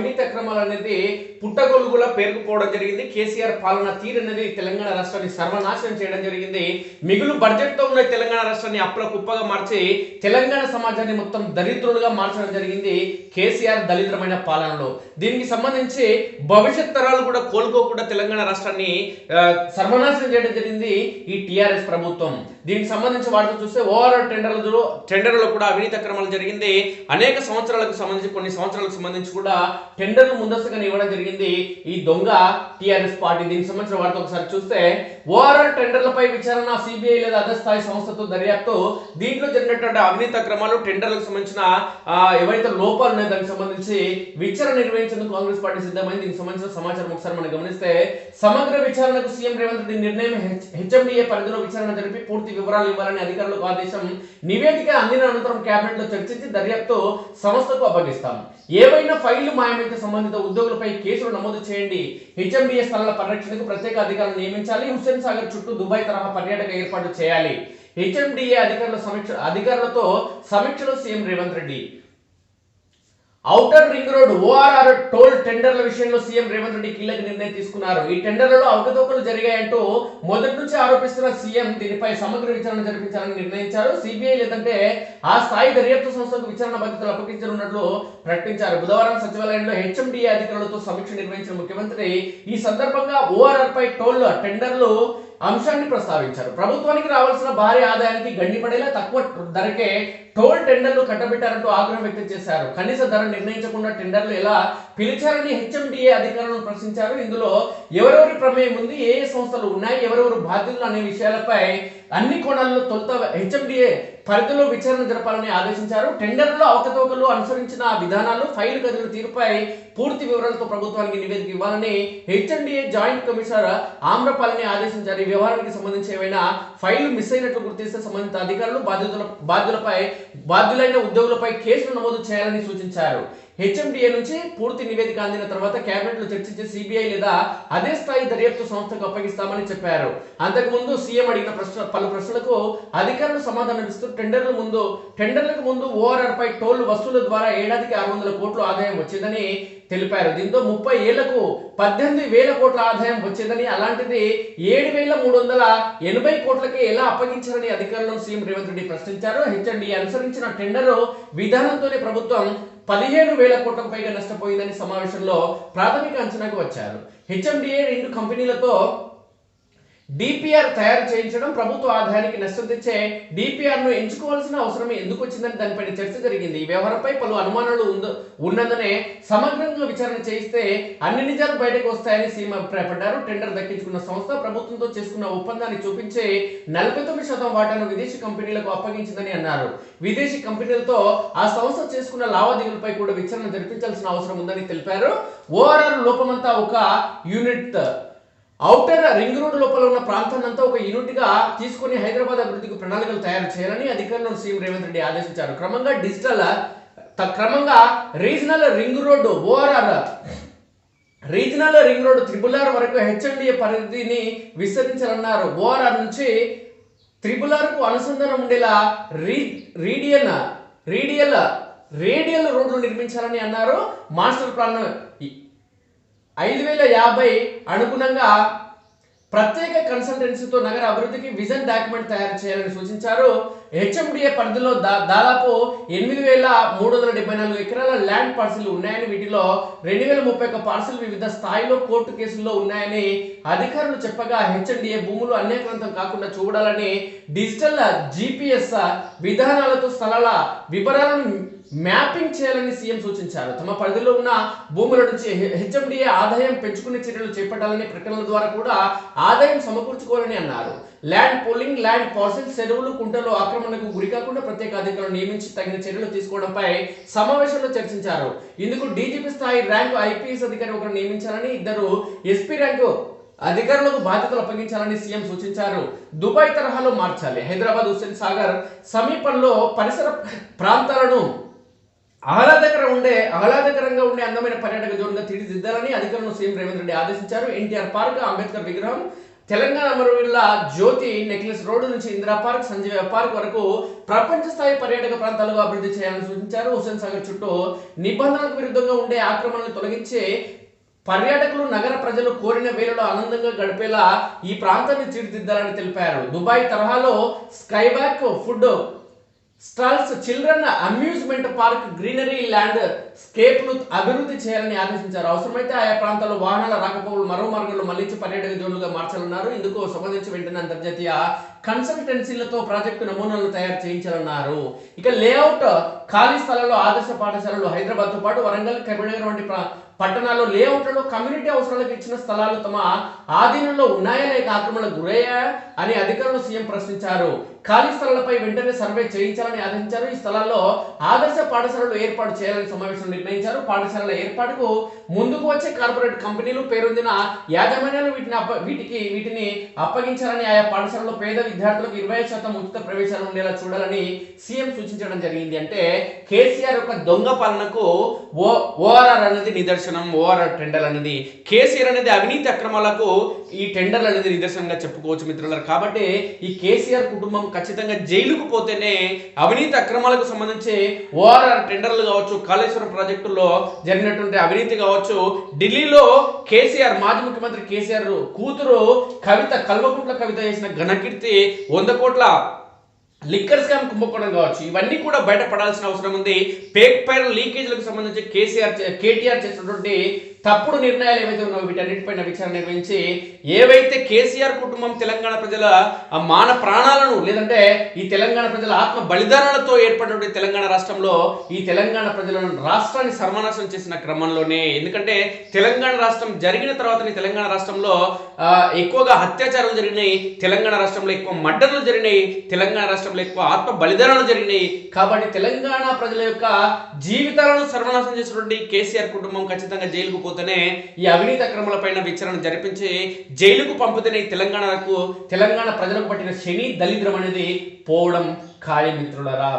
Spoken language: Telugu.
అవినీతి అక్రమాలు అనేది పుట్టగొలుగులా పేరుకుపోవడం జరిగింది. కేసీఆర్ పాలన తీరు అనేది తెలంగాణ రాష్ట్రాన్ని సర్వనాశనం చేయడం జరిగింది. మిగులు బడ్జెట్ తో ఉన్న తెలంగాణ రాష్ట్రాన్ని అప్పుల కుప్పగా మార్చి తెలంగాణ సమాజాన్ని మొత్తం దరిద్రులుగా మార్చడం జరిగింది కేసీఆర్ దళిద్రమైన పాలనలో. దీనికి సంబంధించి భవిష్యత్ తరాలు కూడా కోలుకోకుండా తెలంగాణ రాష్ట్రాన్ని సర్వనాశనం చేయడం జరిగింది ఈ టిఆర్ఎస్ ప్రభుత్వం. దీనికి సంబంధించి వాటితో చూస్తే ఓఆర్ఆర్ టెండర్లో కూడా అవినీతి అక్రమాలు జరిగింది. అనేక సంవత్సరాలకు సంబంధించి కొన్ని సంవత్సరాలకు సంబంధించి కూడా టెండర్లు ముందస్తుగా ఇవ్వడం జరిగింది ఈ దొంగ టిఆర్ఎస్ పార్టీ. దీనికి సంబంధించిన వాటితో ఒకసారి చూస్తే ఓఆర్ఆర్ టెండర్లపై విచారణ సిబిఐ లేదా అదే స్థాయి సంస్థతో దర్యాప్తు. దీంట్లో జరిగినటువంటి అవినీతి అక్రమాలు టెండర్లకు సంబంధించిన ఏవైతే లోపాలు ఉన్నాయో దానికి సంబంధించి విచారణ నిర్వహించేందుకు కాంగ్రెస్ పార్టీ సిద్ధమైంది. దీనికి సంబంధించిన సమాచారం ఒకసారి మనం గమనిస్తే సమగ్ర విచారణకు సీఎం రేవంత్ రెడ్డి నిర్ణయం. హెచ్ఎండిఏ పరిధిలో విచారణ జరిపి పూర్తి వివరాలు ఇవ్వాలని అధికారులకు ఆదేశం. నివేదిక అందిన అనంతరం కేబినెట్ లో చర్చించి దర్యాప్తు సంస్థకు అప్పగిస్తాం. ఏవైనా ఫైళ్లు మాయమైతే సంబంధిత ఉద్యోగులపై కేసులు నమోదు చేయండి. హెచ్ఎండిఏ స్థలాల పరిరక్షణకు ప్రత్యేక అధికారులు నియమించాలి. హుస్సేన్ సాగర్ చుట్టూ దుబాయ్ తరహా పర్యాటక ఏర్పాటు చేయాలి. హెచ్ఎండిఏ అధికారులతో సమీక్షలో CM Revanth Reddy. Outer ring road ORR toll టెండర్ల విషయంలో సీఎం రేవంత్ రెడ్డి కీలక నిర్ణయం తీసుకున్నారు. ఈ టెండర్లలో అవకతవకలు జరిగాయంటూ మొదటి నుంచి ఆరోపిస్తున్న సీఎం దీనిపై సమగ్ర విచారణ జరిపించాలని నిర్ణయించారు. సిబిఐ లేదంటే ఆ స్థాయి దర్యాప్తు సంస్థకు విచారణ బాధ్యతలు అప్పగించనున్నట్లు ప్రకటించారు. బుధవారం సచివాలయంలో హెచ్ఎండిఏ అధికారులతో సమీక్ష నిర్వహించిన ముఖ్యమంత్రి ఈ సందర్భంగా ఓఆర్ఆర్ పై టోల్ టెండర్లు అంశాన్ని ప్రస్తావించారు. ప్రభుత్వానికి రావాల్సిన భారీ ఆదాయానికి గండిపడేలా తక్కువ ధరకే టోల్ టెండర్లు కట్టబెట్టారంటూ ఆగ్రహం వ్యక్తం చేశారు. కనీస ధర నిర్ణయించకుండా టెండర్లు ఎలా పిలిచారని హెచ్ఎండిఏ అధికారులను ప్రశ్నించారు. ఇందులో ఎవరెవరి ప్రమేయం ఉంది, ఏ సంస్థలు ఉన్నాయి, ఎవరెవరు బాధ్యులు అనే విషయాలపై అన్ని కోణాల్లో తొలుత హెచ్ఎండిఏ పరిధిలో విచారణ జరపాలని ఆదేశించారు. టెండర్లో అవకతవకలు అనుసరించిన విధానాలు, ఫైల్ గదుల తీరుపై పూర్తి వివరాలతో ప్రభుత్వానికి నివేదిక ఇవ్వాలని హెచ్ఎండిఏ జాయింట్ కమిషనర్ ఆమ్రపాలని ఆదేశించారు. ఈ వ్యవహారానికి సంబంధించి ఏవైనా ఫైల్ మిస్ అయినట్లు గుర్తిస్తే సంబంధిత అధికారులు బాధ్యులైన ఉద్యోగులపై కేసులు నమోదు చేయాలని సూచించారు. హెచ్ఎండిఏ నుంచి పూర్తి నివేదిక అందిన తర్వాత కేబినెట్ లో చర్చించి సిబిఐ లేదా అదే స్థాయి దర్యాప్తు సంస్థకు అప్పగిస్తామని చెప్పారు. అంతకుముందు సీఎం అడిగిన పలు ప్రశ్నలకు అధికారులు సమాధానం ఇస్తూ టెండర్లకు ముందు ఓఆర్ఆర్ పై టోల్ వసూలు ద్వారా ఏడాదికి 600 కోట్ల ఆదాయం వచ్చిందని తెలిపారు. దీంతో 30 ఏళ్లకు 18,000 కోట్ల ఆదాయం వచ్చిందని, అలాంటిది 7,380 కోట్లకి ఎలా అప్పగించారని అధికారులను సీఎం రేవంత్ రెడ్డి ప్రశ్నించారు. హెచ్ఎండిఏ అనుసరించిన టెండర్ విధానంతోనే ప్రభుత్వం 15,000 కోట్లకు పైగా నష్టపోయిందని సమావేశంలో ప్రాథమిక అంచనాకు వచ్చారు. హెచ్ఎండిఏ 2 కంపెనీలతో డిపిఆర్ తయారు చేయించడం, ప్రభుత్వ ఆదాయానికి నష్టం తెచ్చే డిపిఆర్ ను ఎంచుకోవాల్సిన అవసరం ఎందుకు వచ్చిందని దానిపైన చర్చ జరిగింది. ఈ వ్యవహారంపై పలు అనుమానాలు ఉన్నందునే సమగ్రంగా విచారణ చేయిస్తే అన్ని నిజాలు బయటకు వస్తాయని సీఎం అభిప్రాయపడ్డారు. టెండర్ దక్కించుకున్న సంస్థ ప్రభుత్వంతో చేసుకున్న ఒప్పందాన్ని చూపించే 49% వాటాను విదేశీ కంపెనీలకు అప్పగించిందని అన్నారు. విదేశీ కంపెనీలతో ఆ సంస్థ చేసుకున్న లావాదేవీలపై కూడా విచారణ జరిపించాల్సిన అవసరం ఉందని తెలిపారు. ఓఆర్ఆర్ లోపమంతా ఒక యూనిట్, ఔటర్ రింగ్ రోడ్ లోపల ఉన్న ప్రాంతాన్నంతా ఒక యూనిట్ గా తీసుకుని హైదరాబాద్ అభివృద్ధికి ప్రణాళికలు తయారు చేయాలని అధికారులను సీఎం రేవంత్ రెడ్డి ఆదేశించారు. క్రమంగా regional ring road ORR regional ring road triple-are వరకు హెచ్ఎండిఏ పరిధిని విస్తరించాలన్నారు. ఓఆర్ఆర్ నుంచి త్రిపుల్-ఆర్ కు అనుసంధానం ఉండేలా రేడియల్ రోడ్లు నిర్మించాలని అన్నారు. మాస్టర్ ప్లాన్ 5,050 అనుగుణంగా ప్రత్యేక కన్సల్టెన్సీతో నగర అభివృద్ధికి విజన్ డాక్యుమెంట్ తయారు చేయాలని సూచించారు. హెచ్ఎండిఏ పరిధిలో దాదాపు 8,374 ఎకరాల ల్యాండ్ పార్సిల్ ఉన్నాయని, వీటిలో 2,031 పార్సిల్ వివిధ స్థాయిలో కోర్టు కేసుల్లో ఉన్నాయని అధికారులు చెప్పగా, హెచ్ఎండిఏ భూములు అన్యాక్రాంతం కాకుండా చూడాలని డిజిటల్ జిపిఎస్ విధానాలతో స్థలాల వివరాలను మ్యాపింగ్ చేయాలని సీఎం సూచించారు. తమ పరిధిలో ఉన్న భూముల నుంచి హెచ్ఎండిఏ ఆదాయం పెంచుకునే చర్యలు చేపట్టాలని, ప్రకటనల ద్వారా కూడా ఆదాయం సమకూర్చుకోవాలని అన్నారు. ల్యాండ్ పోలింగ్, ల్యాండ్ పార్సిల్, చెరువులు, కుంటలు ఆక్రమణకు గురి కాకుండా ప్రత్యేక అధికారులు నియమించి తగిన చర్యలు తీసుకోవడంపై సమావేశంలో చర్చించారు. ఇందుకు డీజీపీ స్థాయి ర్యాంకు ఐపీఎస్ అధికారి ఒకరు నియమించాలని, 2 ఎస్పీ ర్యాంకు అధికారులకు బాధ్యతలు అప్పగించాలని సీఎం సూచించారు. దుబాయ్ తరహాలో మార్చాలి. హైదరాబాద్ హుస్సేన్ సాగర్ సమీపంలో పరిసర ప్రాంతాలను ఆహ్లాదకరంగా ఉండే అందమైన పర్యాటక జోన్గా తీర్చిదిద్దాలని అధికారులను సీఎం రేవంత్ రెడ్డి ఆదేశించారు. ఎన్టీఆర్ పార్క్, అంబేద్కర్ విగ్రహం, తెలంగాణ అమరవీరుల జ్యోతి నెక్లెస్ రోడ్డు నుంచి ఇందిరా పార్క్, సంజీవ పార్క్ వరకు ప్రపంచ స్థాయి పర్యాటక ప్రాంతాలుగా అభివృద్ధి చేయాలని సూచించారు. హుస్సేన్ సాగర్ చుట్టూ నిబంధనలకు విరుద్ధంగా ఉండే ఆక్రమణలు తొలగించే పర్యాటకులు, నగర ప్రజలు కోరిన వేళలో ఆనందంగా గడిపేలా ఈ ప్రాంతాన్ని తీర్చిదిద్దాలని తెలిపారు. దుబాయ్ తరహాలో skywalk, food stalls, children amusement park, greenery land స్కేప్లు అభివృద్ధి చేయాలని ఆదేశించారు. అవసరమైతే ఆయా ప్రాంతాల్లో వాహనాల రాకపోకలు మరో మార్గంలో మళ్లించి పర్యాటక జోన్లుగా మార్చాలన్నారు. ఇందుకు సంబంధించి వెంటనే అంతర్జాతీయ కన్సల్టెన్సీలతో ప్రాజెక్టు నమూనాలు తయారు చేయించాలన్నారు. ఇక లేఅవుట్ ఖాళీ స్థలాల్లో ఆదర్శ పాఠశాలలు హైదరాబాద్తో పాటు వరంగల్, కరీంనగర్ వంటి పట్టణాల్లో లేఅవుట్లలో కమ్యూనిటీ అవసరాలకు ఇచ్చిన స్థలాలు తమ ఆధీనంలో ఉన్నాయా లేక ఆక్రమణకు గురయ్యా అని అధికారులు సీఎం ప్రశ్నించారు. ఖాళీ స్థలాలపై వెంటనే సర్వే చేయించాలని ఆదేశించారు. ఈ స్థలాల్లో ఆదర్శ పాఠశాలలు ఏర్పాటు చేయాలని సమావేశంలో నిర్ణయించారు. పాఠశాలల ఏర్పాటుకు ముందుకు వచ్చే కార్పొరేట్ కంపెనీలు, పేరొందిన యాజమాన్యాలు వీటిని అప్పగించాలని, ఆయా పాఠశాలలో పేద విద్యార్థులకు 20% ఉచిత ప్రవేశాలు ఉండేలా చూడాలని సీఎం సూచించడం జరిగింది. అంటే కేసీఆర్ యొక్క దొంగ పాలనకు ఓఆర్ఆర్ అనేది నిదర్శనం. ఓఆర్ఆర్ టెండర్ అనేది కేసీఆర్ అనేది అవినీతి అక్రమాలకు ఈ టెండర్లు అనేది నిదర్శనంగా చెప్పుకోవచ్చు మిత్రులారా. కాబట్టి ఈ కేసీఆర్ కుటుంబం ఖచ్చితంగా జైలుకు పోతేనే అవినీతి అక్రమాలకు సంబంధించి ఓఆర్ఆర్ టెండర్లు కావచ్చు, కాళేశ్వరం ప్రాజెక్టుల్లో జరిగినటువంటి అవినీతి కావచ్చు, ఢిల్లీలో కేసీఆర్ మాజీ ముఖ్యమంత్రి కేసీఆర్ కూతురు కవిత, కల్వకుంట్ల కవిత చేసిన ఘనకీర్తి 100 కోట్ల లిక్కర్ స్కామ్ కుంభకోణం కావచ్చు, ఇవన్నీ కూడా బయటపడాల్సిన అవసరం ఉంది. పేపర్ లీకేజీలకు సంబంధించి కేటీఆర్ చేసినటువంటి తప్పుడు నిర్ణయాలు ఏవైతే ఉన్నాయో వీటన్నిటిపైన విచారణ నిర్వహించి ఏవైతే కేసీఆర్ కుటుంబం తెలంగాణ ప్రజల మాన ప్రాణాలను లేదంటే ఈ తెలంగాణ ప్రజల ఆత్మ బలిదానాలతో ఏర్పడినటువంటి తెలంగాణ రాష్ట్రంలో ఈ తెలంగాణ ప్రజలను రాష్ట్రాన్ని సర్వనాశనం చేసిన క్రమంలోనే, ఎందుకంటే తెలంగాణ రాష్ట్రం జరిగిన తర్వాత తెలంగాణ రాష్ట్రంలో ఎక్కువగా అత్యాచారాలు జరిగినాయి, తెలంగాణ రాష్ట్రంలో ఎక్కువ మర్డర్లు జరిగినాయి, తెలంగాణ రాష్ట్రంలో ఎక్కువ ఆత్మ బలిదానాలు జరిగినాయి. కాబట్టి తెలంగాణ ప్రజల యొక్క జీవితాలను సర్వనాశనం చేసినటువంటి కేసీఆర్ కుటుంబం ఖచ్చితంగా జైలుకు పోతేనే ఈ అవినీతి అక్రమాలపైన విచారణ జరిపించి జైలుకు పంపితేనే తెలంగాణ ప్రజలకు పట్టిన శని దళిద్రం అనేది పోవడం ఖాయం మిత్రులారా.